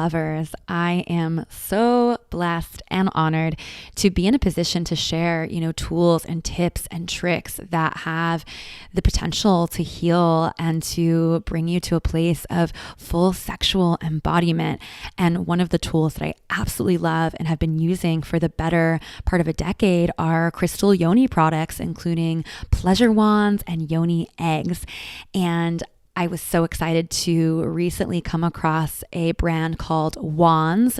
lovers. I am so blessed and honored to be in a position to share, tools and tips and tricks that have the potential to heal and to bring you to a place of full sexual embodiment. And one of the tools that I absolutely love and have been using for the better part of a decade are crystal yoni products, including pleasure wands and yoni eggs. And I was so excited to recently come across a brand called Wands, Wands.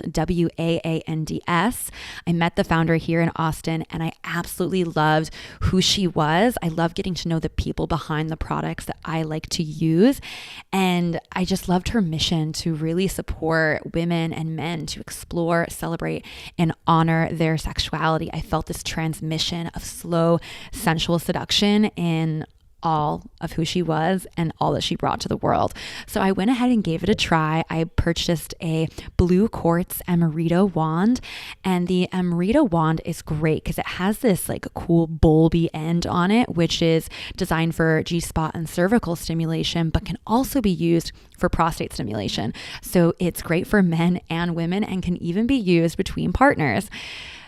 I met the founder here in Austin and I absolutely loved who she was. I love getting to know the people behind the products that I like to use. And I just loved her mission to really support women and men to explore, celebrate, and honor their sexuality. I felt this transmission of slow, sensual seduction in all of who she was and all that she brought to the world. So I went ahead and gave it a try. I purchased a blue quartz Emerita wand, and the Emerita wand is great because it has this like cool bulby end on it, which is designed for G-spot and cervical stimulation, but can also be used for prostate stimulation. So it's great for men and women and can even be used between partners.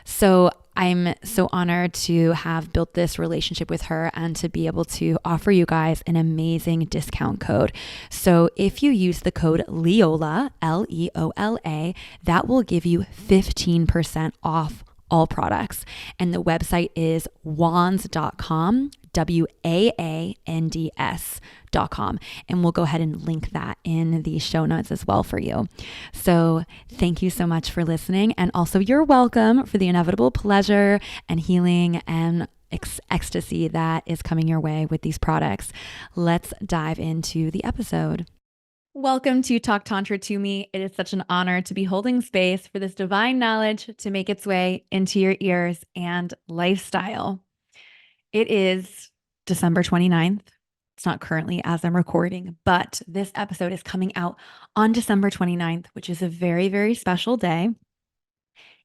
So I'm so honored to have built this relationship with her and to be able to offer you guys an amazing discount code. So if you use the code Leola, Leola, that will give you 15% off all products. And the website is wands.com, Wands.com. And we'll go ahead and link that in the show notes as well for you. So thank you so much for listening. And also you're welcome for the inevitable pleasure and healing and ecstasy that is coming your way with these products. Let's dive into the episode. Welcome to Talk Tantra to Me. It is such an honor to be holding space for this divine knowledge to make its way into your ears and lifestyle. It is December 29th. It's not currently as I'm recording, but this episode is coming out on December 29th, which is a very, very special day.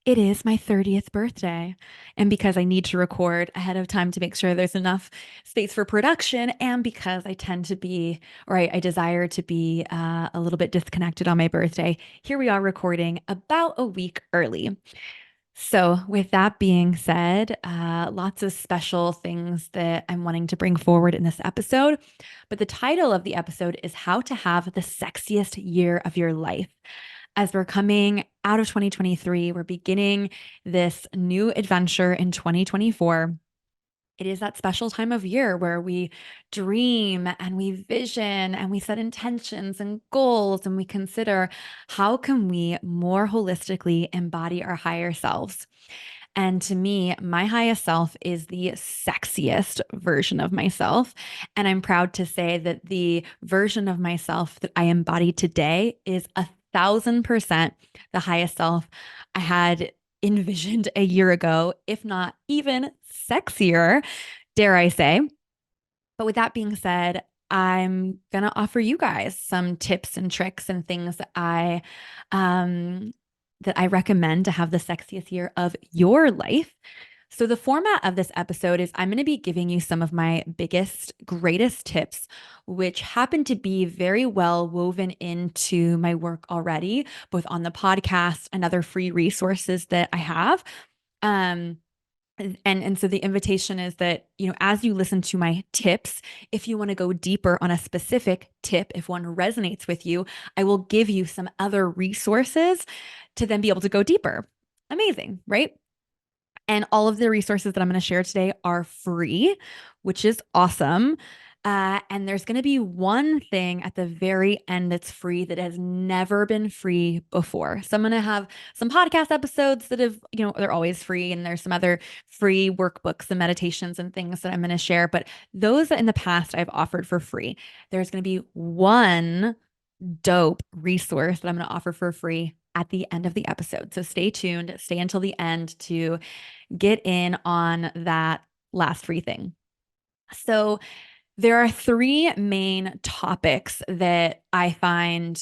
It is my 30th birthday. And because I need to record ahead of time to make sure there's enough space for production, and because I tend to be, or I desire to be a little bit disconnected on my birthday, here we are recording about a week early. So with that being said, lots of special things that I'm wanting to bring forward in this episode. But the title of the episode is How to Have the Sexiest Year of Your Life. As we're coming out of 2023, we're beginning this new adventure in 2024. It is that special time of year where we dream and we vision and we set intentions and goals, and we consider how can we more holistically embody our higher selves. And to me, my highest self is the sexiest version of myself. And I'm proud to say that the version of myself that I embody today is 1,000% the highest self I had envisioned a year ago, if not even sexier, dare I say. But with that being said, I'm going to offer you guys some tips and tricks and things that I recommend to have the sexiest year of your life. So the format of this episode is I'm going to be giving you some of my biggest, greatest tips, which happen to be very well woven into my work already, both on the podcast and other free resources that I have. And so the invitation is that, as you listen to my tips, if you want to go deeper on a specific tip, if one resonates with you, I will give you some other resources to then be able to go deeper. Amazing, right? And all of the resources that I'm going to share today are free, which is awesome. And there's going to be one thing at the very end that's free that has never been free before. So I'm going to have some podcast episodes that have, they're always free. And there's some other free workbooks and meditations and things that I'm going to share. But those in the past I've offered for free. There's going to be one dope resource that I'm going to offer for free at the end of the episode. So stay tuned, stay until the end to get in on that last free thing. So there are three main topics that I find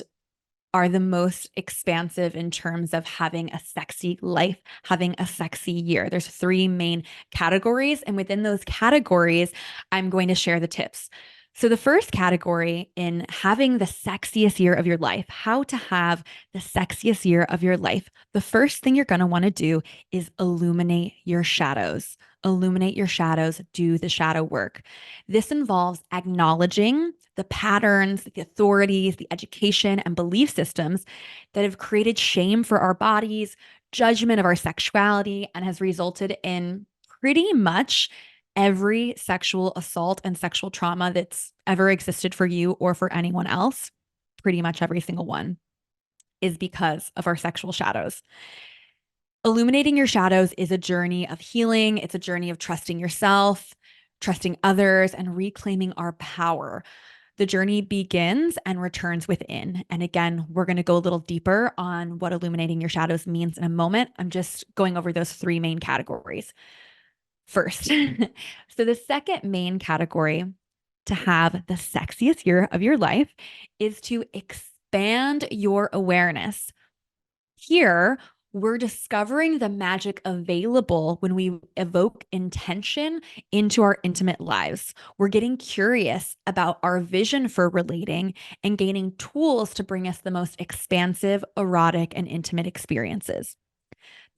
are the most expansive in terms of having a sexy life, having a sexy year. There's three main categories. And within those categories, I'm going to share the tips. So, the first category in having the sexiest year of your life, how to have the sexiest year of your life, the first thing you're going to want to do is illuminate your shadows. Illuminate your shadows, do the shadow work. This involves acknowledging the patterns, the authorities, the education, and belief systems that have created shame for our bodies, judgment of our sexuality, and has resulted in pretty much every sexual assault and sexual trauma that's ever existed for you or for anyone else, pretty much every single one, is because of our sexual shadows. Illuminating your shadows is a journey of healing. It's a journey of trusting yourself, trusting others, and reclaiming our power. The journey begins and returns within. And again, we're going to go a little deeper on what illuminating your shadows means in a moment. I'm just going over those three main categories first. So, the second main category to have the sexiest year of your life is to expand your awareness. Here, we're discovering the magic available when we evoke intention into our intimate lives. We're getting curious about our vision for relating and gaining tools to bring us the most expansive, erotic, and intimate experiences.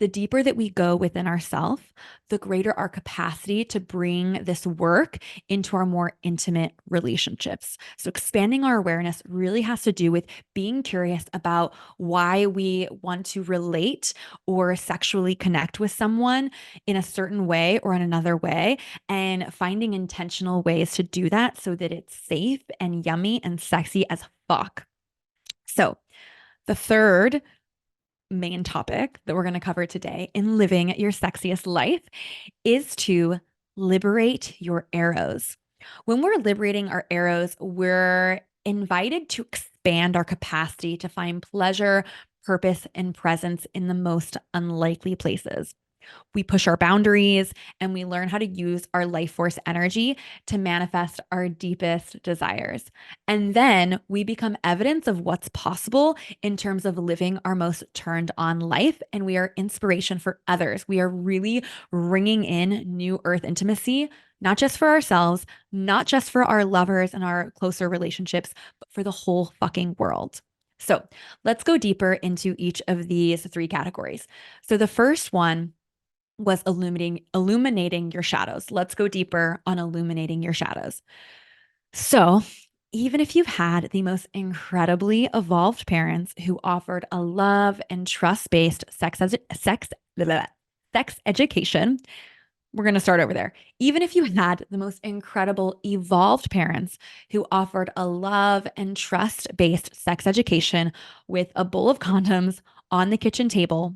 The deeper that we go within ourselves, the greater our capacity to bring this work into our more intimate relationships. So, expanding our awareness really has to do with being curious about why we want to relate or sexually connect with someone in a certain way or in another way, and finding intentional ways to do that so that it's safe and yummy and sexy as fuck. So, the third main topic that we're going to cover today in living your sexiest life is to liberate your arrows. When we're liberating our arrows, we're invited to expand our capacity to find pleasure, purpose, and presence in the most unlikely places. We push our boundaries and we learn how to use our life force energy to manifest our deepest desires. And then we become evidence of what's possible in terms of living our most turned on life. And we are inspiration for others. We are really ringing in new earth intimacy, not just for ourselves, not just for our lovers and our closer relationships, but for the whole fucking world. So let's go deeper into each of these three categories. So the first one was illuminating your shadows. Let's go deeper on illuminating your shadows. So, even if you've had the most incredibly evolved parents who offered a love and trust-based sex education, we're going to start over there. Even if you had the most incredible evolved parents who offered a love and trust-based sex education with a bowl of condoms on the kitchen table,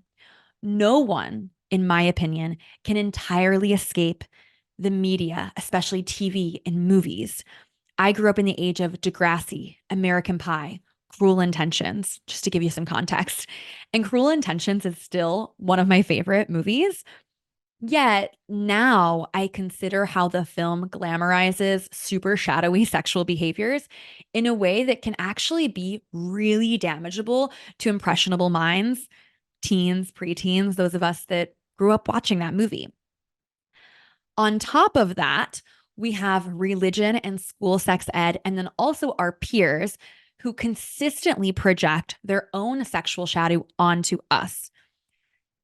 no one, in my opinion, can entirely escape the media, especially TV and movies. I grew up in the age of Degrassi, American Pie, Cruel Intentions, just to give you some context. And Cruel Intentions is still one of my favorite movies. Yet now I consider how the film glamorizes super shadowy sexual behaviors in a way that can actually be really damageable to impressionable minds, teens, preteens, those of us that grew up watching that movie. On top of that, we have religion and school sex ed, and then also our peers who consistently project their own sexual shadow onto us.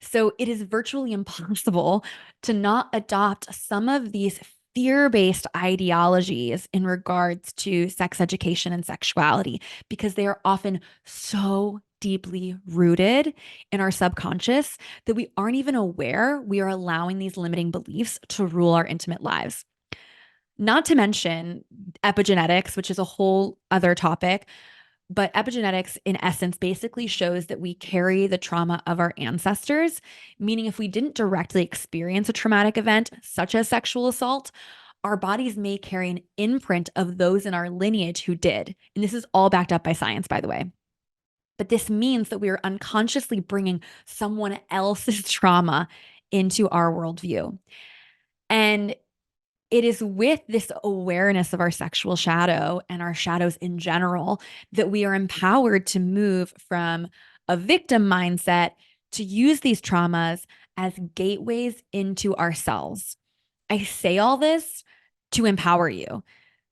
So it is virtually impossible to not adopt some of these fear-based ideologies in regards to sex education and sexuality because they are often so deeply rooted in our subconscious that we aren't even aware we are allowing these limiting beliefs to rule our intimate lives. Not to mention epigenetics, which is a whole other topic, but epigenetics, in essence, basically shows that we carry the trauma of our ancestors, meaning if we didn't directly experience a traumatic event, such as sexual assault, our bodies may carry an imprint of those in our lineage who did. And this is all backed up by science, by the way. But this means that we are unconsciously bringing someone else's trauma into our worldview. And it is with this awareness of our sexual shadow and our shadows in general that we are empowered to move from a victim mindset to use these traumas as gateways into ourselves. I say all this to empower you.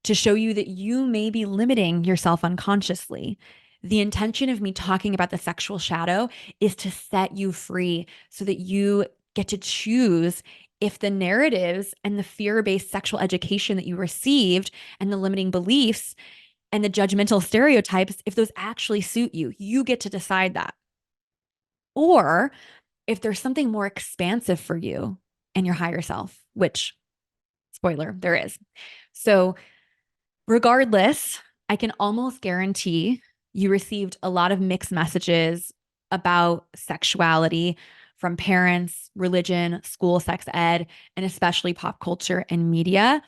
to show you that you may be limiting yourself unconsciously. The intention of me talking about the sexual shadow is to set you free so that you get to choose if the narratives and the fear-based sexual education that you received and the limiting beliefs and the judgmental stereotypes, if those actually suit you. You get to decide that. Or if there's something more expansive for you and your higher self, which, spoiler, there is. So, regardless, I can almost guarantee you received a lot of mixed messages about sexuality from parents, religion, school, sex ed, and especially pop culture and media.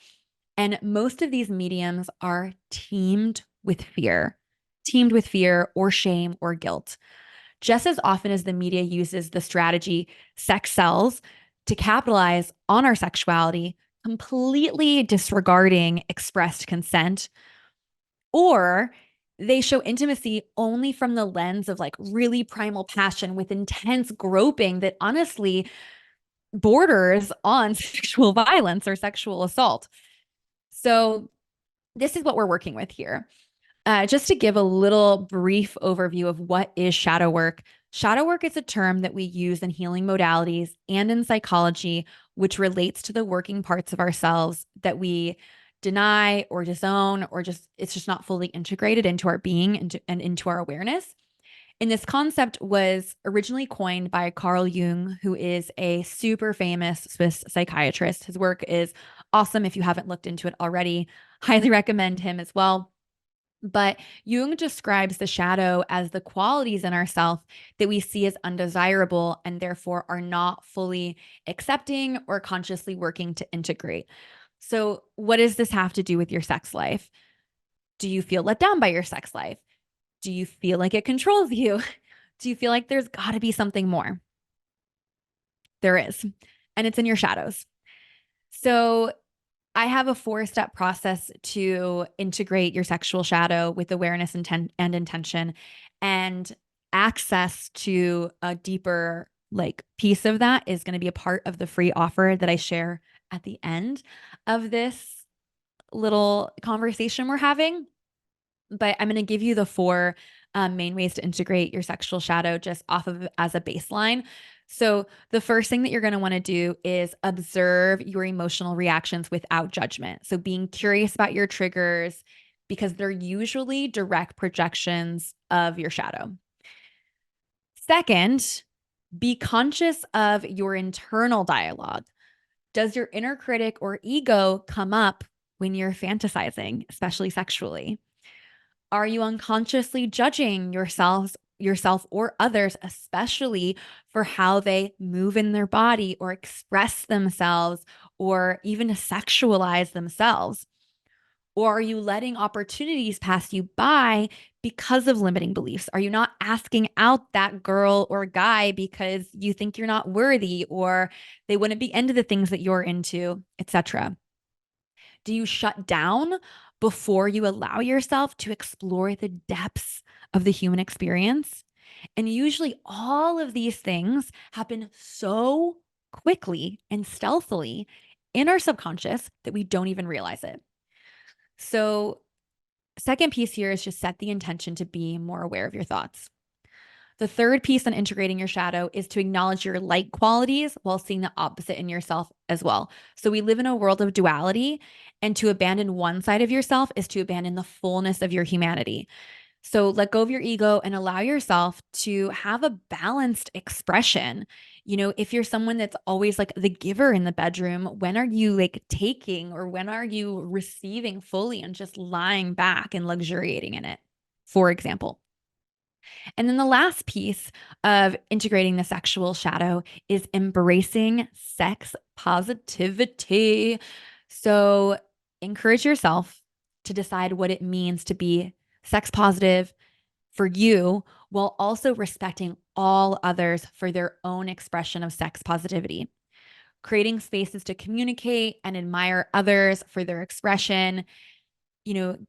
And most of these mediums are teamed with fear or shame or guilt. Just as often as the media uses the strategy sex sells to capitalize on our sexuality, completely disregarding expressed consent, or they show intimacy only from the lens of like really primal passion with intense groping that honestly borders on sexual violence or sexual assault. So, this is what we're working with here. Just to give a little brief overview of what is shadow work. Shadow work is a term that we use in healing modalities and in psychology, which relates to the working parts of ourselves that we deny or disown, or just it's just not fully integrated into our being and into our awareness. And this concept was originally coined by Carl Jung, who is a super famous Swiss psychiatrist. His work is awesome. If you haven't looked into it already, highly recommend him as well. But Jung describes the shadow as the qualities in ourself that we see as undesirable and therefore are not fully accepting or consciously working to integrate. So, what does this have to do with your sex life? Do you feel let down by your sex life? Do you feel like it controls you? Do you feel like there's got to be something more? There is, and it's in your shadows. So, I have a 4-step process to integrate your sexual shadow with awareness and intention, and access to a deeper like piece of that is going to be a part of the free offer that I share at the end of this little conversation we're having. But I'm going to give you the 4 main ways to integrate your sexual shadow just off of as a baseline. So, the first thing that you're going to want to do is observe your emotional reactions without judgment. So, being curious about your triggers because they're usually direct projections of your shadow. Second, be conscious of your internal dialogue. Does your inner critic or ego come up when you're fantasizing, especially sexually? Are you unconsciously judging yourself or others, especially for how they move in their body or express themselves or even sexualize themselves? Or are you letting opportunities pass you by because of limiting beliefs? Are you not asking out that girl or guy because you think you're not worthy or they wouldn't be into the things that you're into, etc.? Do you shut down before you allow yourself to explore the depths of the human experience? And usually, all of these things happen so quickly and stealthily in our subconscious that we don't even realize it. So, second piece here is just set the intention to be more aware of your thoughts. The third piece on integrating your shadow is to acknowledge your light qualities while seeing the opposite in yourself as well. So we live in a world of duality, and to abandon one side of yourself is to abandon the fullness of your humanity. So let go of your ego and allow yourself to have a balanced expression. You know, if you're someone that's always like the giver in the bedroom, when are you like taking or when are you receiving fully and just lying back and luxuriating in it, for example? And then the last piece of integrating the sexual shadow is embracing sex positivity. So encourage yourself to decide what it means to be sex positive for you while also respecting all others for their own expression of sex positivity. Creating spaces to communicate and admire others for their expression,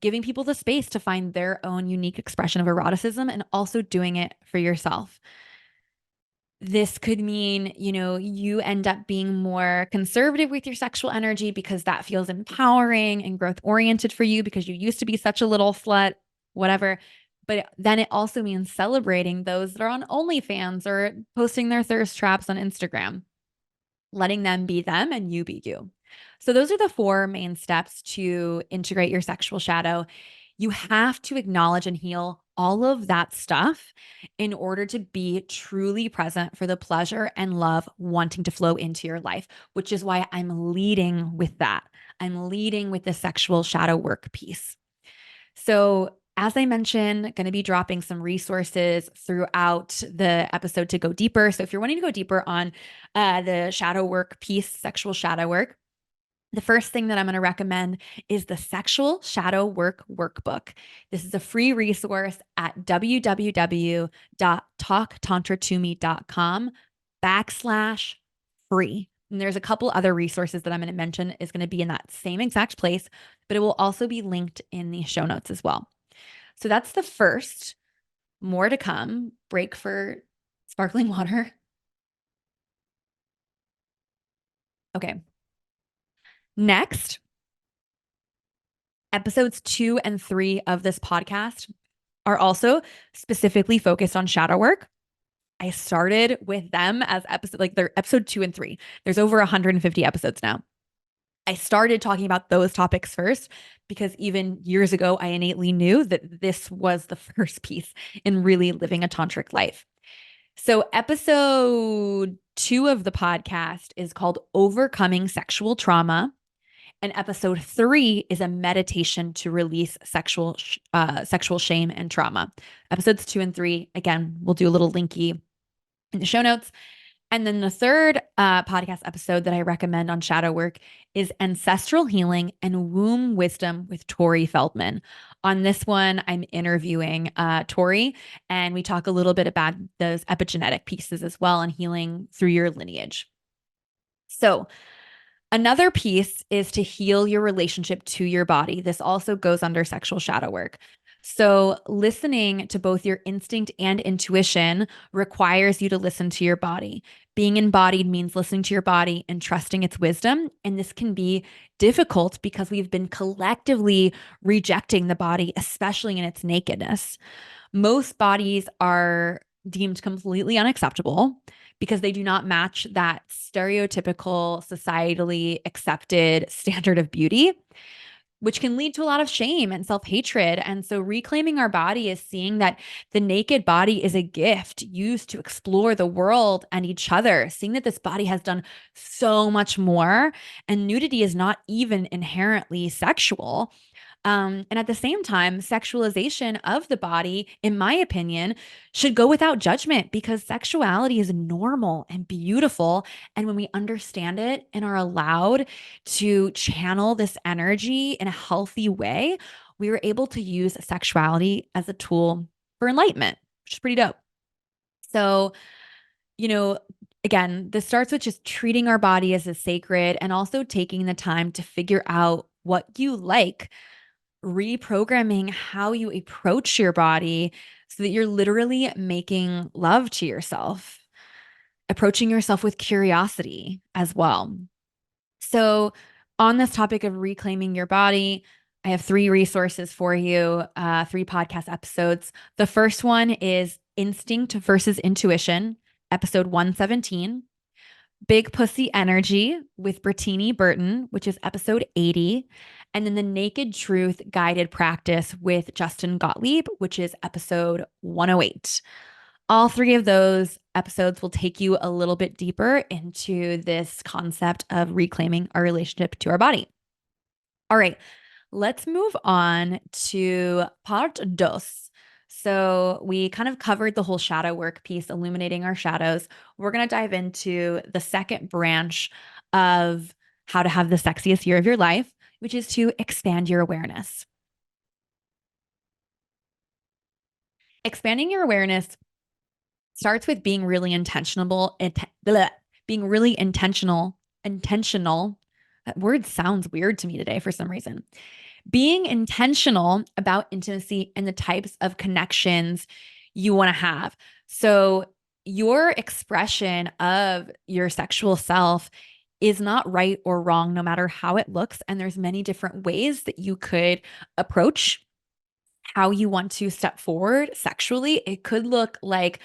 giving people the space to find their own unique expression of eroticism and also doing it for yourself. This could mean, you end up being more conservative with your sexual energy because that feels empowering and growth oriented for you because you used to be such a little slut, whatever. But then it also means celebrating those that are on OnlyFans or posting their thirst traps on Instagram, letting them be them and you be you. So, those are the four main steps to integrate your sexual shadow. You have to acknowledge and heal all of that stuff in order to be truly present for the pleasure and love wanting to flow into your life, which is why I'm leading with that. I'm leading with the sexual shadow work piece. So, as I mentioned, going to be dropping some resources throughout the episode to go deeper. So, if you're wanting to go deeper on the shadow work piece, sexual shadow work, the first thing that I'm going to recommend is the Sexual Shadow Work Workbook. This is a free resource at www.talktantratome.com/free. And there's a couple other resources that I'm going to mention is going to be in that same exact place, but it will also be linked in the show notes as well. So that's the first. More to come. Break for sparkling water. Okay. Next, episodes 2 and 3 of this podcast are also specifically focused on shadow work. I started with them as they're episode 2 and 3. There's over 150 episodes now. I started talking about those topics first because even years ago, I innately knew that this was the first piece in really living a tantric life. So, episode 2 of the podcast is called Overcoming Sexual Trauma. And episode 3 is a meditation to release sexual shame and trauma. Episodes 2 and 3, again, we'll do a little linky in the show notes. And then the third podcast episode that I recommend on shadow work is Ancestral Healing and Womb Wisdom with Tori Feldman. On this one, I'm interviewing Tori, and we talk a little bit about those epigenetic pieces as well and healing through your lineage. So, another piece is to heal your relationship to your body. This also goes under sexual shadow work. So, listening to both your instinct and intuition requires you to listen to your body. Being embodied means listening to your body and trusting its wisdom. And this can be difficult because we've been collectively rejecting the body, especially in its nakedness. Most bodies are deemed completely unacceptable because they do not match that stereotypical, societally accepted standard of beauty, which can lead to a lot of shame and self-hatred. And so reclaiming our body is seeing that the naked body is a gift used to explore the world and each other, seeing that this body has done so much more, and nudity is not even inherently sexual. And at the same time, sexualization of the body, in my opinion, should go without judgment because sexuality is normal and beautiful. And when we understand it and are allowed to channel this energy in a healthy way, we are able to use sexuality as a tool for enlightenment, which is pretty dope. So, you know, again, this starts with just treating our body as a sacred and also taking the time to figure out what you like, reprogramming how you approach your body so that you're literally making love to yourself, approaching yourself with curiosity as well. So, on this topic of reclaiming your body, I have 3 resources for you, 3 podcast episodes. The first one is Instinct versus Intuition, episode 117. Big Pussy Energy with Brittany Burton, which is episode 80. And then the Naked Truth Guided Practice with Justin Gottlieb, which is episode 108. All 3 of those episodes will take you a little bit deeper into this concept of reclaiming our relationship to our body. All right, let's move on to part dos. So we kind of covered the whole shadow work piece, illuminating our shadows. We're going to dive into the second branch of how to have the sexiest year of your life, which is to expand your awareness. Expanding your awareness starts with being really intentional. Being really intentional. That word sounds weird to me today for some reason. Being intentional about intimacy and the types of connections you want to have. So your expression of your sexual self is not right or wrong, no matter how it looks. And there's many different ways that you could approach how you want to step forward sexually. It could look like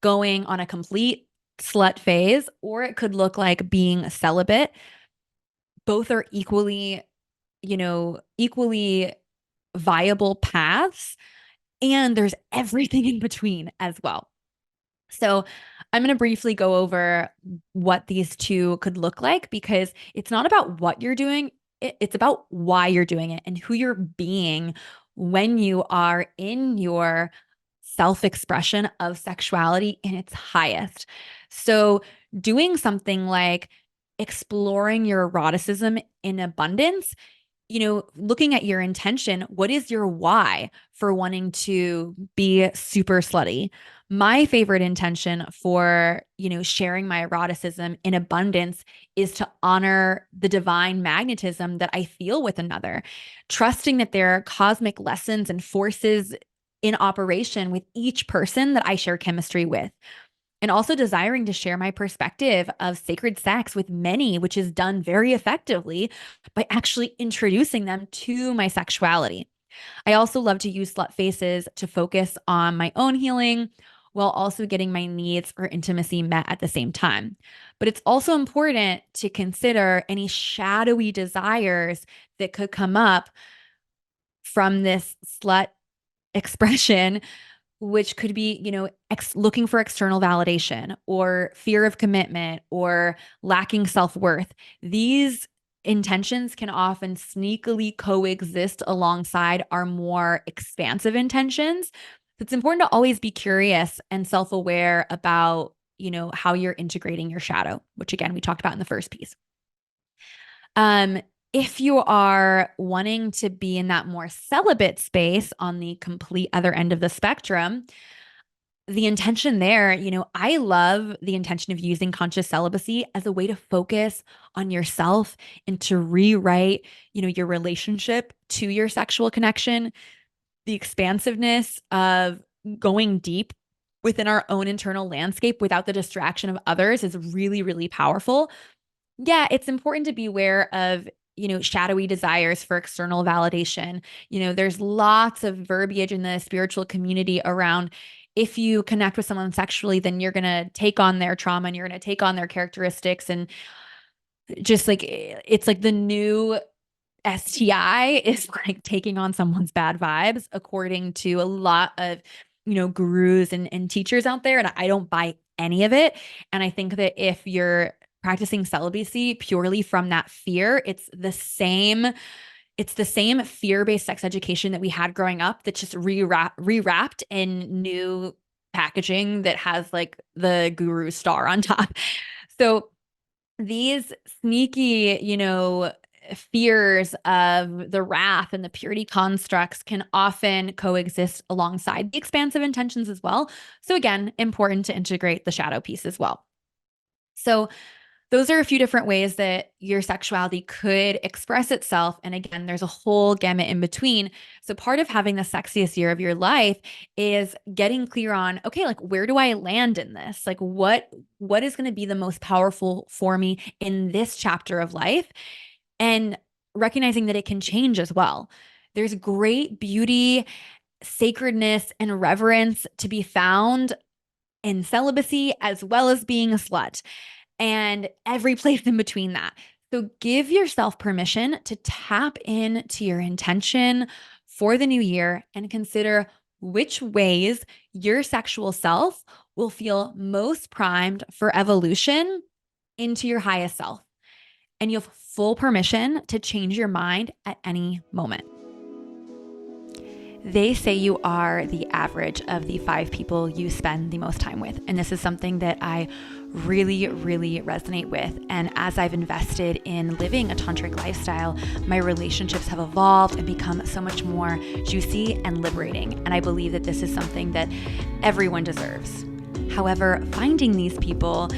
going on a complete slut phase, or it could look like being celibate. Both are equally viable paths. And there's everything in between as well. So I'm going to briefly go over what these two could look like, because it's not about what you're doing. It's about why you're doing it and who you're being when you are in your self-expression of sexuality in its highest. So doing something like exploring your eroticism in abundance, looking at your intention, what is your why for wanting to be super slutty? My favorite intention for, sharing my eroticism in abundance is to honor the divine magnetism that I feel with another, trusting that there are cosmic lessons and forces in operation with each person that I share chemistry with. And also desiring to share my perspective of sacred sex with many, which is done very effectively by actually introducing them to my sexuality. I also love to use slut faces to focus on my own healing while also getting my needs for intimacy met at the same time. But it's also important to consider any shadowy desires that could come up from this slut expression, which could be, looking for external validation or fear of commitment or lacking self-worth. These intentions can often sneakily coexist alongside our more expansive intentions. It's important to always be curious and self-aware about, how you're integrating your shadow, which again, we talked about in the first piece. If you are wanting to be in that more celibate space on the complete other end of the spectrum, the intention there, I love the intention of using conscious celibacy as a way to focus on yourself and to rewrite, your relationship to your sexual connection. The expansiveness of going deep within our own internal landscape without the distraction of others is really, really powerful. Yeah, it's important to be aware of, shadowy desires for external validation. There's lots of verbiage in the spiritual community around, if you connect with someone sexually, then you're going to take on their trauma and you're going to take on their characteristics. And just like, it's like the new STI is like taking on someone's bad vibes, according to a lot of, gurus and teachers out there. And I don't buy any of it. And I think that if you're practicing celibacy purely from that fear, it's the same fear-based sex education that we had growing up that's just rewrapped in new packaging that has like the guru star on top. So these sneaky, fears of the wrath and the purity constructs can often coexist alongside the expansive intentions as well. So again, important to integrate the shadow piece as well. So those are a few different ways that your sexuality could express itself. And again, there's a whole gamut in between. So part of having the sexiest year of your life is getting clear on, okay, like, where do I land in this? Like, what is going to be the most powerful for me in this chapter of life? And recognizing that it can change as well. There's great beauty, sacredness, and reverence to be found in celibacy as well as being a slut, and every place in between that. So give yourself permission to tap into your intention for the new year and consider which ways your sexual self will feel most primed for evolution into your highest self. And you have full permission to change your mind at any moment. They say you are the average of the 5 people you spend the most time with. And this is something that I really, really resonate with. And as I've invested in living a tantric lifestyle, my relationships have evolved and become so much more juicy and liberating. And I believe that this is something that everyone deserves. However, finding these people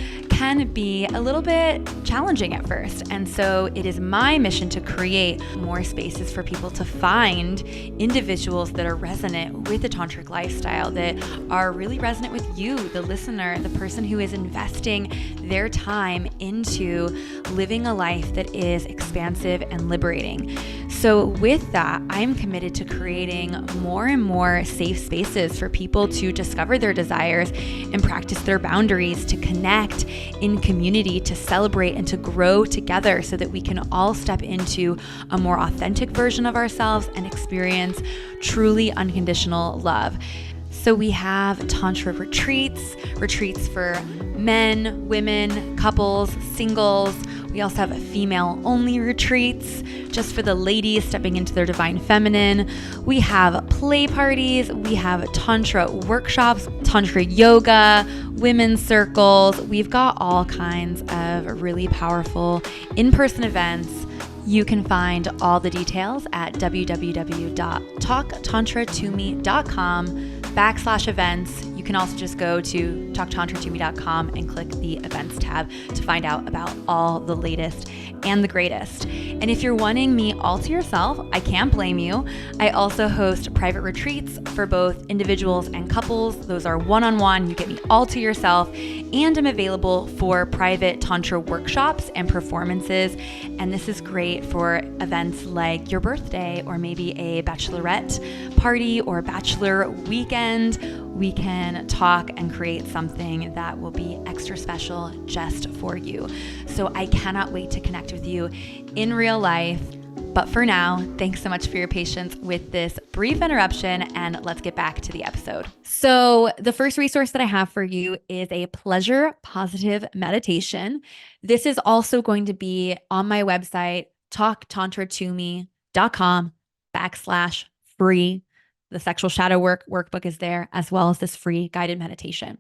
can be a little bit challenging at first. And so it is my mission to create more spaces for people to find individuals that are resonant with the tantric lifestyle, that are really resonant with you, the listener, the person who is investing their time into living a life that is expansive and liberating. So with that, I'm committed to creating more and more safe spaces for people to discover their desires and practice their boundaries, to connect in community, to celebrate and to grow together so that we can all step into a more authentic version of ourselves and experience truly unconditional love. So we have Tantra retreats for men, women, couples, singles. We also have female-only retreats just for the ladies stepping into their divine feminine. We have play parties. We have Tantra workshops, Tantra yoga, women's circles. We've got all kinds of really powerful in-person events. You can find all the details at www.talktantratome.com/events. You can also just go to talktantratome.com and click the events tab to find out about all the latest and the greatest. And if you're wanting me all to yourself, I can't blame you. I also host private retreats for both individuals and couples. Those are one-on-one. You get me all to yourself. And I'm available for private Tantra workshops and performances. And this is great for events like your birthday, or maybe a bachelorette party or bachelor weekend. We can talk and create something that will be extra special just for you. So I cannot wait to connect with you in real life. But for now, thanks so much for your patience with this brief interruption, and let's get back to the episode. So the first resource that I have for you is a pleasure positive meditation. This is also going to be on my website, talktantratome.com/free. The sexual shadow work workbook is there, as well as this free guided meditation.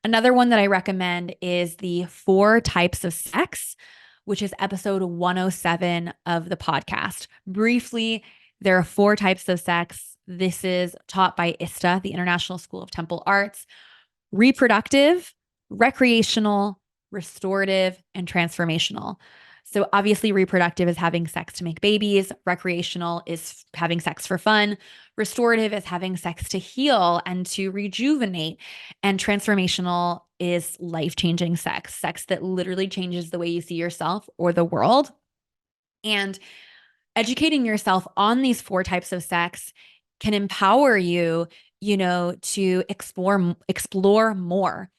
Another one that I recommend is the 4 Types of Sex, which is episode 107 of the podcast. Briefly, there are 4 types of sex. This is taught by ISTA, the International School of Temple Arts: reproductive, recreational, restorative, and transformational. So obviously reproductive is having sex to make babies. Recreational is having sex for fun. Restorative is having sex to heal and to rejuvenate. And transformational is life-changing sex, sex that literally changes the way you see yourself or the world. And educating yourself on these 4 types of sex can empower you, to explore more.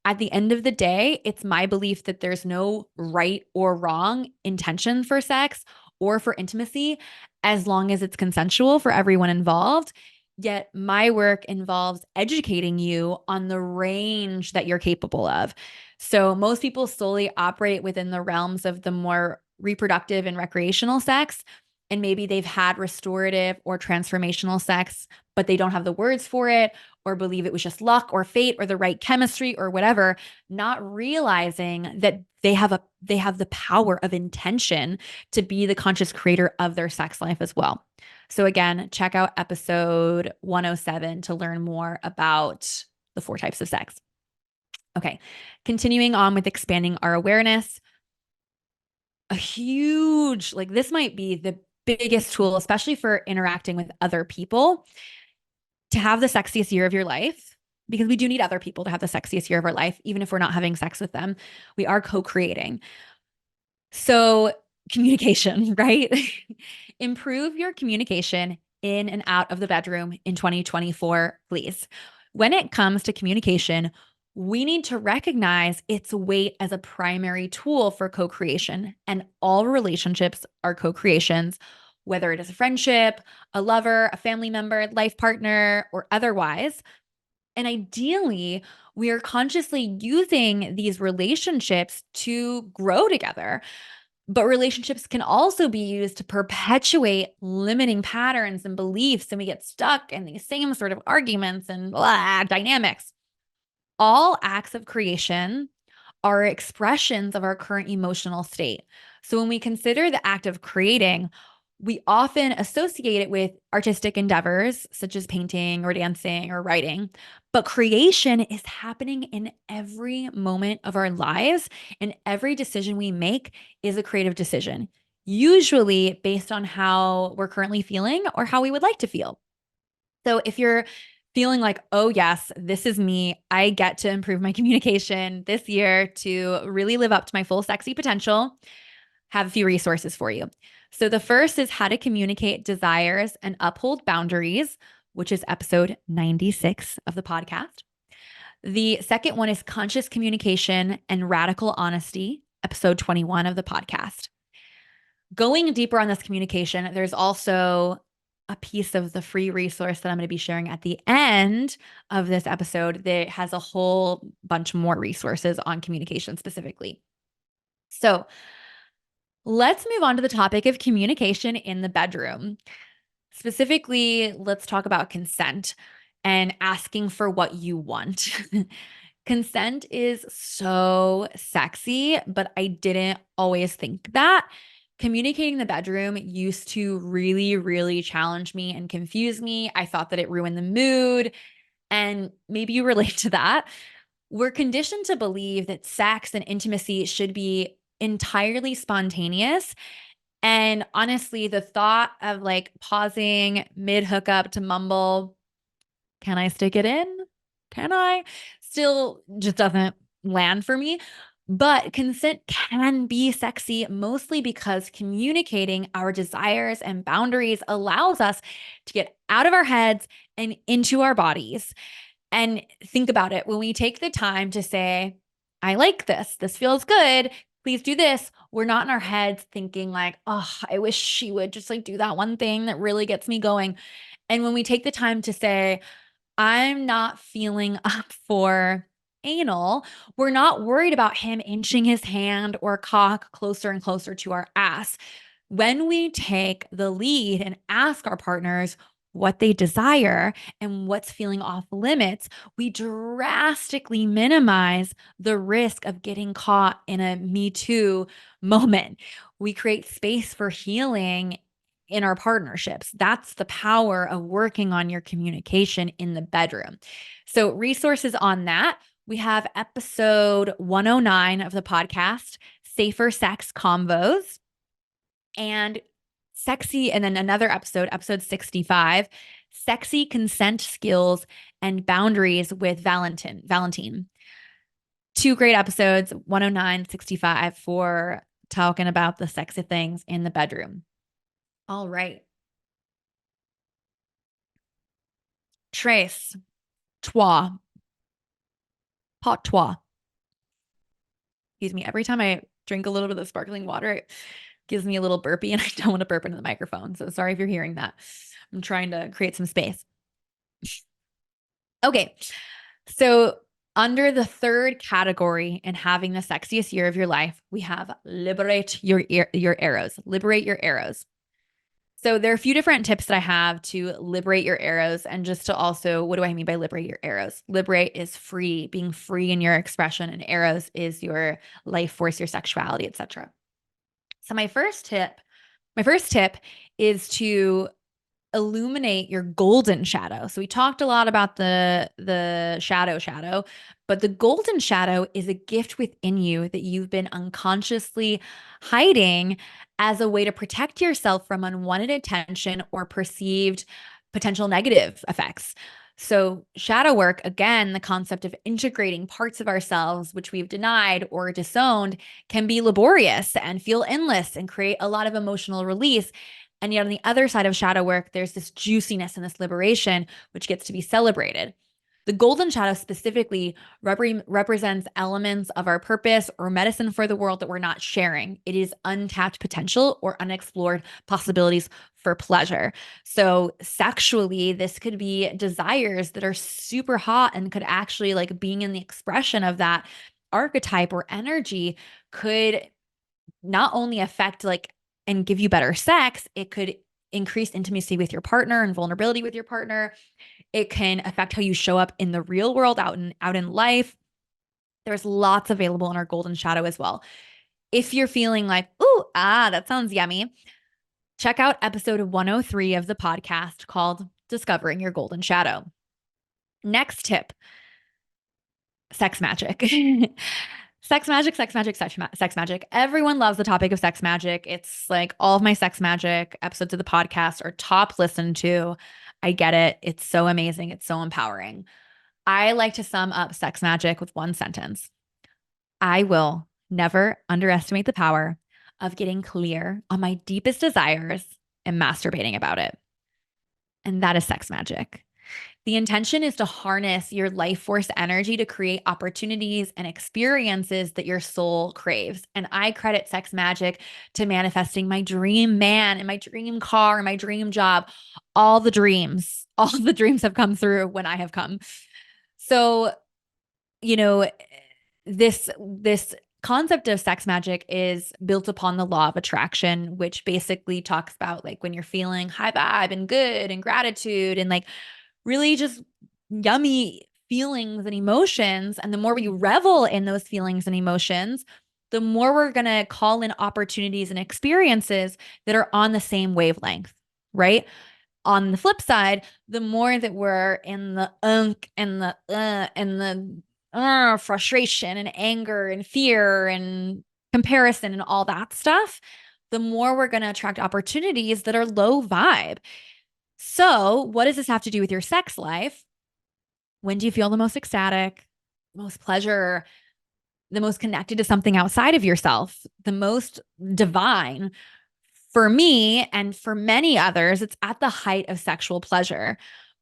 At the end of the day, it's my belief that there's no right or wrong intention for sex or for intimacy, as long as it's consensual for everyone involved. Yet my work involves educating you on the range that you're capable of. So most people solely operate within the realms of the more reproductive and recreational sex. And maybe they've had restorative or transformational sex, but they don't have the words for it, or believe it was just luck or fate or the right chemistry or whatever, not realizing that they have the power of intention to be the conscious creator of their sex life as well. So again, check out episode 107 to learn more about the 4 types of sex. Okay, continuing on with expanding our awareness. A huge, this might be the biggest tool, especially for interacting with other people, to have the sexiest year of your life, because we do need other people to have the sexiest year of our life, even if we're not having sex with them. We are co-creating. So communication, right? Improve your communication in and out of the bedroom in 2024, please. When it comes to communication, we need to recognize its weight as a primary tool for co-creation, and all relationships are co-creations, whether it is a friendship, a lover, a family member, life partner, or otherwise. And ideally, we are consciously using these relationships to grow together. But relationships can also be used to perpetuate limiting patterns and beliefs, and we get stuck in these same sort of arguments and dynamics. All acts of creation are expressions of our current emotional state. So when we consider the act of creating, We often associate it with artistic endeavors such as painting or dancing or writing, but creation is happening in every moment of our lives, and every decision we make is a creative decision, usually based on how we're currently feeling or how we would like to feel. So if you're feeling like, oh, yes, this is me, I get to improve my communication this year to really live up to my full sexy potential, have a few resources for you. So the first is how to communicate desires and uphold boundaries, which is episode 96 of the podcast. The second one is conscious communication and radical honesty, episode 21 of the podcast. Going deeper on this communication, there's also a piece of the free resource that I'm going to be sharing at the end of this episode that has a whole bunch more resources on communication specifically. So let's move on to the topic of communication in the bedroom. Specifically, let's talk about consent and asking for what you want. Consent is so sexy, but I didn't always think that. Communicating in the bedroom used to really, really challenge me and confuse me. I thought that it ruined the mood. And maybe you relate to that. We're conditioned to believe that sex and intimacy should be entirely spontaneous. And honestly, the thought of like pausing mid hookup to mumble, can I stick it in? Can I? Still just doesn't land for me. But consent can be sexy, mostly because communicating our desires and boundaries allows us to get out of our heads and into our bodies. And think about it. When we take the time to say, I like this, this feels good, please do this, we're not in our heads thinking like, oh, I wish she would just like do that one thing that really gets me going. And when we take the time to say, I'm not feeling up for anal, we're not worried about him inching his hand or cock closer and closer to our ass. When we take the lead and ask our partners what they desire and what's feeling off limits, we drastically minimize the risk of getting caught in a Me Too moment. We create space for healing in our partnerships. That's the power of working on your communication in the bedroom. So, resources on that, we have episode 109 of the podcast, Safer Sex Combos, and and then another episode, episode 65, Sexy Consent Skills and Boundaries with Valentine. Two great episodes, 109, 65, for talking about the sexy things in the bedroom. All right. Trace, toi, pot toi. Excuse me. Every time I drink a little bit of sparkling water, it gives me a little burpy and I don't want to burp into the microphone. So sorry if you're hearing that. I'm trying to create some space. Okay. So under the third category in having the sexiest year of your life, we have liberate your arrows. Liberate your arrows. So there are a few different tips that I have to liberate your arrows, and just to also, what do I mean by liberate your arrows? Liberate is free, being free in your expression, and arrows is your life force, your sexuality, etc. So my first tip is to illuminate your golden shadow. So we talked a lot about the shadow, but the golden shadow is a gift within you that you've been unconsciously hiding as a way to protect yourself from unwanted attention or perceived potential negative effects. So shadow work, again, the concept of integrating parts of ourselves which we've denied or disowned, can be laborious and feel endless and create a lot of emotional release. And yet on the other side of shadow work, there's this juiciness and this liberation, which gets to be celebrated. The golden shadow specifically represents elements of our purpose or medicine for the world that we're not sharing. It is untapped potential or unexplored possibilities for pleasure. So sexually, this could be desires that are super hot and could actually, like, being in the expression of that archetype or energy could not only affect like and give you better sex, it could increase intimacy with your partner and vulnerability with your partner. It can affect how you show up in the real world, out in life. There's lots available in our golden shadow as well. If you're feeling like, ooh, that sounds yummy, check out episode 103 of the podcast called Discovering Your Golden Shadow. Next tip, sex magic. Sex magic, sex magic, sex magic. Everyone loves the topic of sex magic. It's like all of my sex magic episodes of the podcast are top listened to. I get it. It's so amazing. It's so empowering. I like to sum up sex magic with one sentence. I will never underestimate the power of getting clear on my deepest desires and masturbating about it. And that is sex magic. The intention is to harness your life force energy to create opportunities and experiences that your soul craves. And I credit sex magic to manifesting my dream man and my dream car and my dream job. All the dreams have come through when I have come. So, you know, this concept of sex magic is built upon the law of attraction, which basically talks about like when you're feeling high vibe and good and gratitude and like really just yummy feelings and emotions. And the more we revel in those feelings and emotions, the more we're going to call in opportunities and experiences that are on the same wavelength, right? On the flip side, the more that we're in the and the frustration and anger and fear and comparison and all that stuff, the more we're going to attract opportunities that are low vibe. So, what does this have to do with your sex life? When do you feel the most ecstatic, most pleasure, the most connected to something outside of yourself, the most divine? For me and for many others, it's at the height of sexual pleasure.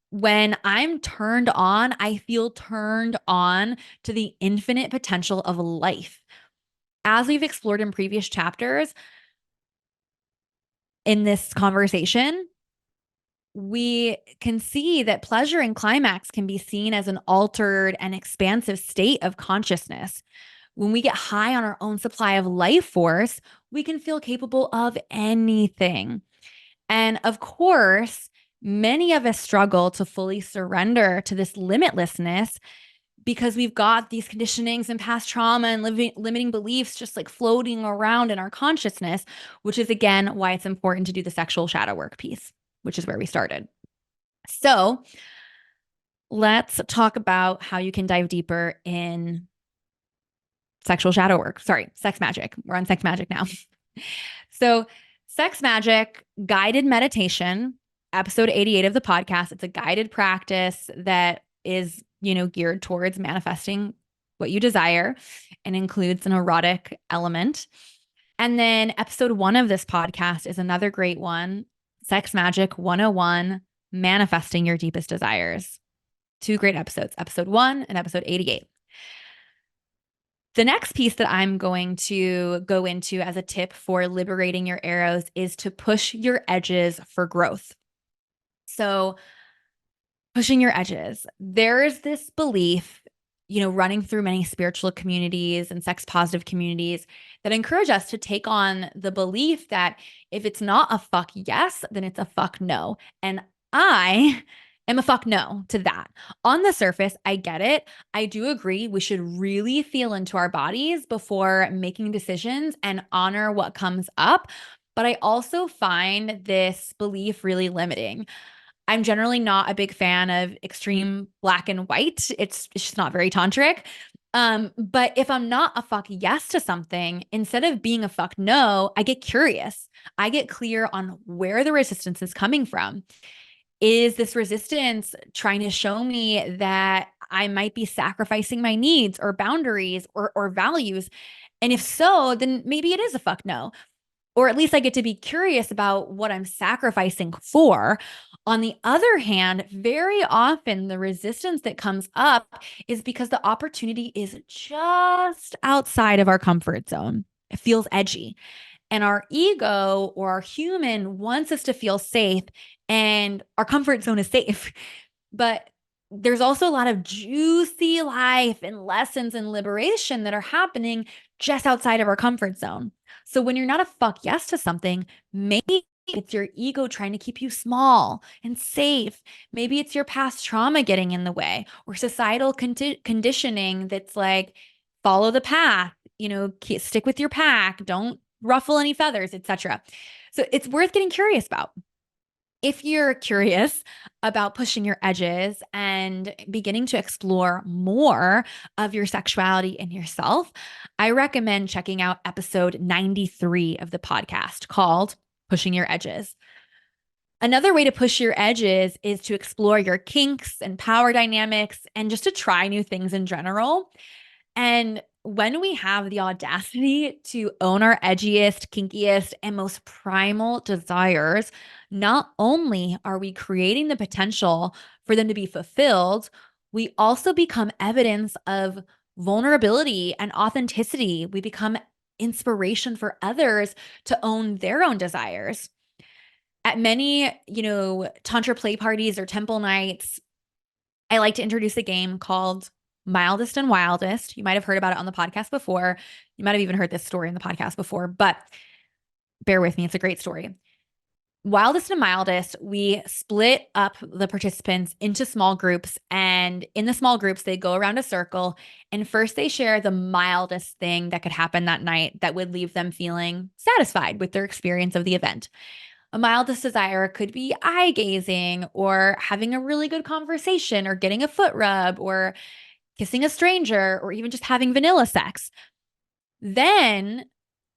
When I'm turned on, I feel turned on to the infinite potential of life. As we've explored in previous chapters in this conversation, we can see that pleasure and climax can be seen as an altered and expansive state of consciousness. When we get high on our own supply of life force, we can feel capable of anything. And of course, many of us struggle to fully surrender to this limitlessness because we've got these conditionings and past trauma and limiting beliefs just like floating around in our consciousness, which is again why it's important to do the sexual shadow work piece, which is where we started. So let's talk about how you can dive deeper in sexual shadow work. Sorry, sex magic. We're on sex magic now. So, sex magic, guided meditation, episode 88 of the podcast. It's a guided practice that is, geared towards manifesting what you desire and includes an erotic element. And then episode 1 of this podcast is another great one, Sex Magic 101, Manifesting Your Deepest Desires. 2 great episodes, episode 1 and episode 88. The next piece that I'm going to go into as a tip for liberating your arrows is to push your edges for growth. So, pushing your edges. There's this belief, running through many spiritual communities and sex positive communities that encourage us to take on the belief that if it's not a fuck yes, then it's a fuck no. And I am a fuck no to that. On the surface, I get it. I do agree we should really feel into our bodies before making decisions and honor what comes up. But I also find this belief really limiting. I'm generally not a big fan of extreme black and white. It's just not very tantric. But if I'm not a fuck yes to something, instead of being a fuck no, I get curious. I get clear on where the resistance is coming from. Is this resistance trying to show me that I might be sacrificing my needs or boundaries or values? And if so, then maybe it is a fuck no. Or at least I get to be curious about what I'm sacrificing for. On the other hand, very often the resistance that comes up is because the opportunity is just outside of our comfort zone. It feels edgy. And our ego or our human wants us to feel safe, and our comfort zone is safe. But there's also a lot of juicy life and lessons and liberation that are happening just outside of our comfort zone. So when you're not a fuck yes to something, maybe it's your ego trying to keep you small and safe. Maybe it's your past trauma getting in the way, or societal conditioning that's like, follow the path, stick with your pack. Don't ruffle any feathers, etc. So it's worth getting curious about. If you're curious about pushing your edges and beginning to explore more of your sexuality and yourself, I recommend checking out episode 93 of the podcast called Pushing Your Edges. Another way to push your edges is to explore your kinks and power dynamics and just to try new things in general. And when we have the audacity to own our edgiest, kinkiest, and most primal desires, not only are we creating the potential for them to be fulfilled, we also become evidence of vulnerability and authenticity. We become inspiration for others to own their own desires. At many, Tantra play parties or temple nights, I like to introduce a game called Mildest and Wildest. You might have heard about it on the podcast before. You might have even heard this story in the podcast before, but bear with me. It's a great story. Wildest and Mildest, we split up the participants into small groups. And in the small groups, they go around a circle. And first, they share the mildest thing that could happen that night that would leave them feeling satisfied with their experience of the event. A mildest desire could be eye gazing or having a really good conversation or getting a foot rub or kissing a stranger or even just having vanilla sex. Then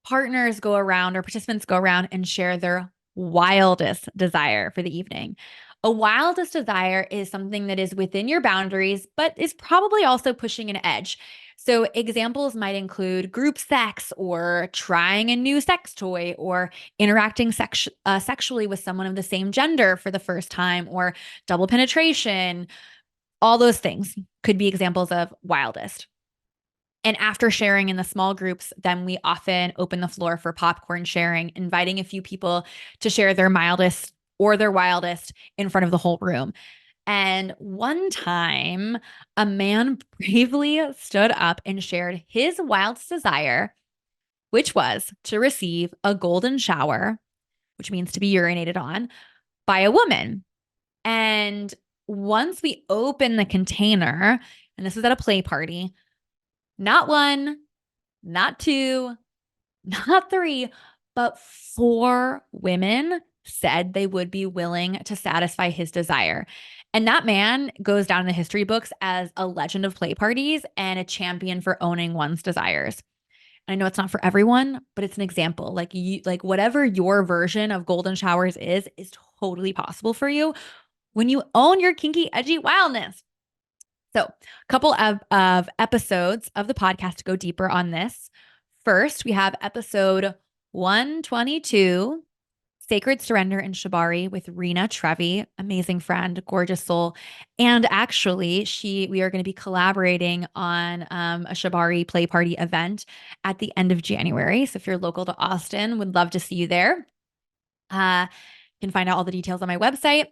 partners go around or participants go around and share their wildest desire for the evening. A wildest desire is something that is within your boundaries, but is probably also pushing an edge. So examples might include group sex or trying a new sex toy or interacting sexually with someone of the same gender for the first time or double penetration. All those things could be examples of wildest. And after sharing in the small groups, then we often open the floor for popcorn sharing, inviting a few people to share their mildest or their wildest in front of the whole room. And one time, a man bravely stood up and shared his wildest desire, which was to receive a golden shower, which means to be urinated on, by a woman. And once we open the container, and this was at a play party, not one, not two, not three, but four women said they would be willing to satisfy his desire. And that man goes down in the history books as a legend of play parties and a champion for owning one's desires. I know it's not for everyone, but it's an example. Like whatever your version of golden showers is totally possible for you when you own your kinky, edgy wildness. So, a couple of episodes of the podcast to go deeper on this. First, we have episode 122, Sacred Surrender and Shibari with Rena Trevi, amazing friend, gorgeous soul. And actually, we are going to be collaborating on a Shibari play party event at the end of January. So if you're local to Austin, would love to see you there. You can find out all the details on my website.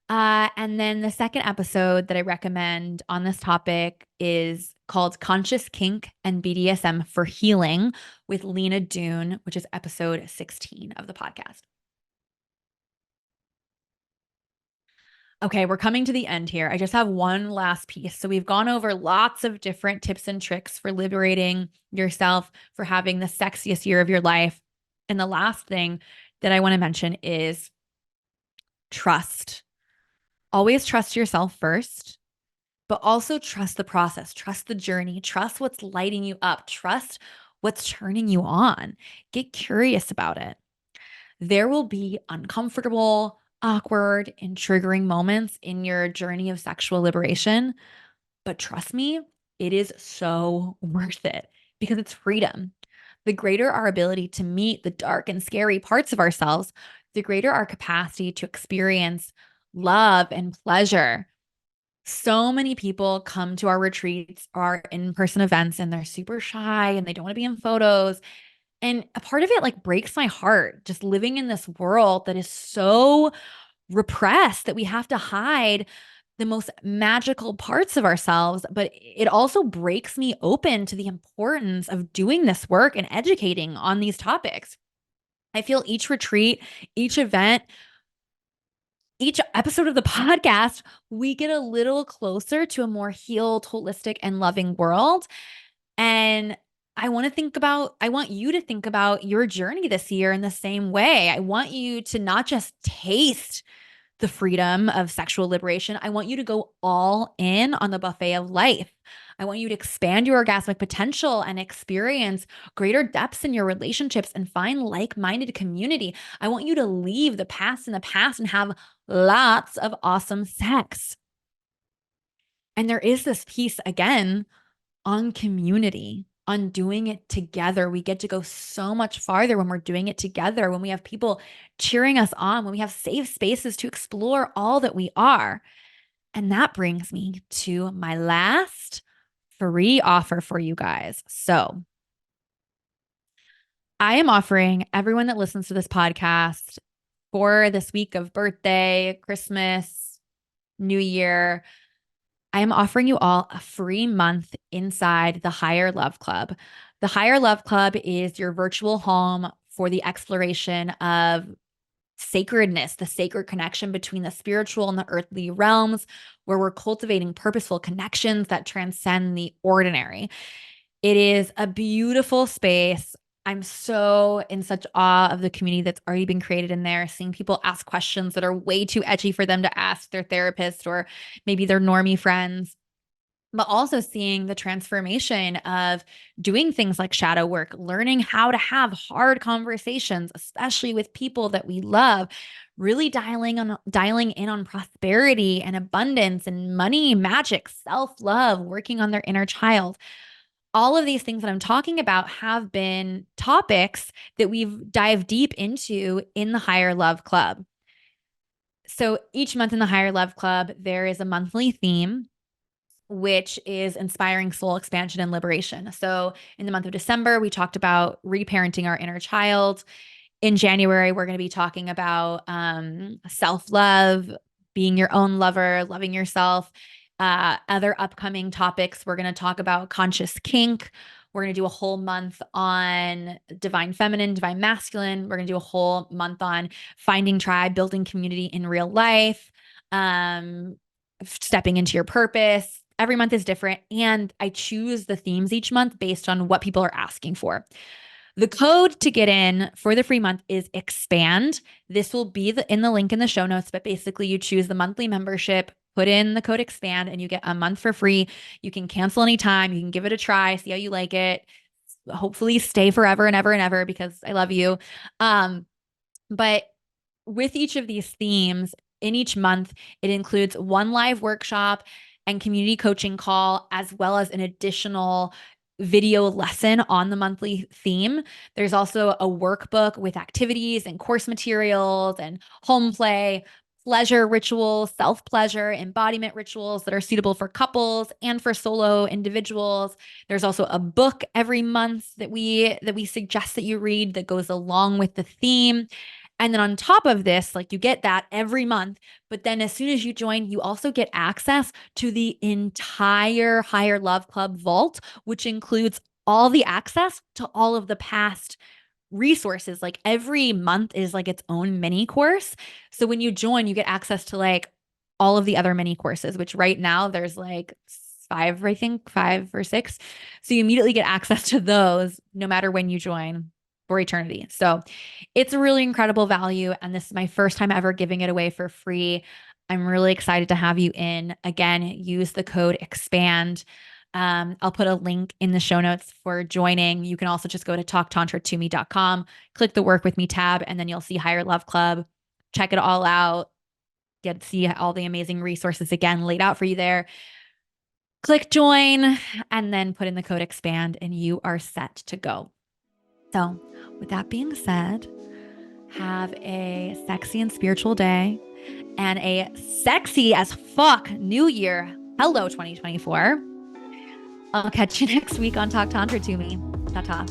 And then the second episode that I recommend on this topic is called Conscious Kink and BDSM for Healing with Lena Dune, which is episode 16 of the podcast. Okay, we're coming to the end here. I just have one last piece. So we've gone over lots of different tips and tricks for liberating yourself, for having the sexiest year of your life. And the last thing that I want to mention is trust. Always trust yourself first, but also trust the process, trust the journey, trust what's lighting you up, trust what's turning you on. Get curious about it. There will be uncomfortable, awkward, and triggering moments in your journey of sexual liberation, but trust me, it is so worth it because it's freedom. The greater our ability to meet the dark and scary parts of ourselves, the greater our capacity to experience love and pleasure. So many people come to our retreats, our in-person events, and they're super shy and they don't want to be in photos. And a part of it like breaks my heart, just living in this world that is so repressed that we have to hide the most magical parts of ourselves. But it also breaks me open to the importance of doing this work and educating on these topics. I feel each retreat, each event, each episode of the podcast, we get a little closer to a more healed, holistic, and loving world. And I want you to think about your journey this year in the same way. I want you to not just taste the freedom of sexual liberation. I want you to go all in on the buffet of life. I want you to expand your orgasmic potential and experience greater depths in your relationships and find like-minded community. I want you to leave the past in the past and have lots of awesome sex. And there is this piece again on community, on doing it together. We get to go so much farther when we're doing it together, when we have people cheering us on, when we have safe spaces to explore all that we are. And that brings me to my last free offer for you guys. So I am offering everyone that listens to this podcast for this week of birthday, Christmas, New Year, I am offering you all a free month inside the Higher Love Club. The Higher Love Club is your virtual home for the exploration of sacredness, the sacred connection between the spiritual and the earthly realms, where we're cultivating purposeful connections that transcend the ordinary. It is a beautiful space. I'm so in such awe of the community that's already been created in there, seeing people ask questions that are way too edgy for them to ask their therapist or maybe their normie friends, but also seeing the transformation of doing things like shadow work, learning how to have hard conversations, especially with people that we love, really dialing in on prosperity and abundance and money, magic, self-love, working on their inner child. All of these things that I'm talking about have been topics that we've dived deep into in the Higher Love Club. So each month in the Higher Love Club, there is a monthly theme, which is inspiring soul expansion and liberation. So in the month of December, we talked about reparenting our inner child. In January, we're going to be talking about self-love, being your own lover, loving yourself. Other upcoming topics, we're going to talk about conscious kink. We're going to do a whole month on divine feminine, divine masculine. We're going to do a whole month on finding tribe, building community in real life, stepping into your purpose. Every month is different. And I choose the themes each month based on what people are asking for. The code to get in for the free month is EXPAND. This will be in the link in the show notes, but basically you choose the monthly membership, put in the code EXPAND, and you get a month for free. You can cancel anytime. You can give it a try, see how you like it. Hopefully stay forever and ever and ever because I love you. But with each of these themes in each month, it includes one live workshop and community coaching call, as well as an additional video lesson on the monthly theme. There's also a workbook with activities and course materials and home play, pleasure rituals, self-pleasure, embodiment rituals that are suitable for couples and for solo individuals. There's also a book every month that we suggest that you read that goes along with the theme. And then on top of this, like you get that every month, but then as soon as you join, you also get access to the entire Higher Love Club vault, which includes all the access to all of the past resources. Like every month is like its own mini course. So when you join, you get access to like all of the other mini courses, which right now there's like five or six. So you immediately get access to those no matter when you join for eternity. So it's a really incredible value. And this is my first time ever giving it away for free. I'm really excited to have you in. Again, use the code EXPAND. I'll put a link in the show notes for joining. You can also just go to talktantra2me.com, click the work with me tab, and then you'll see Higher Love Club. Check it all out. Get to see all the amazing resources again laid out for you there. Click join and then put in the code EXPAND and you are set to go. So with that being said, have a sexy and spiritual day and a sexy as fuck new year. Hello, 2024. I'll catch you next week on Talk Tantra to Me. Ta-ta.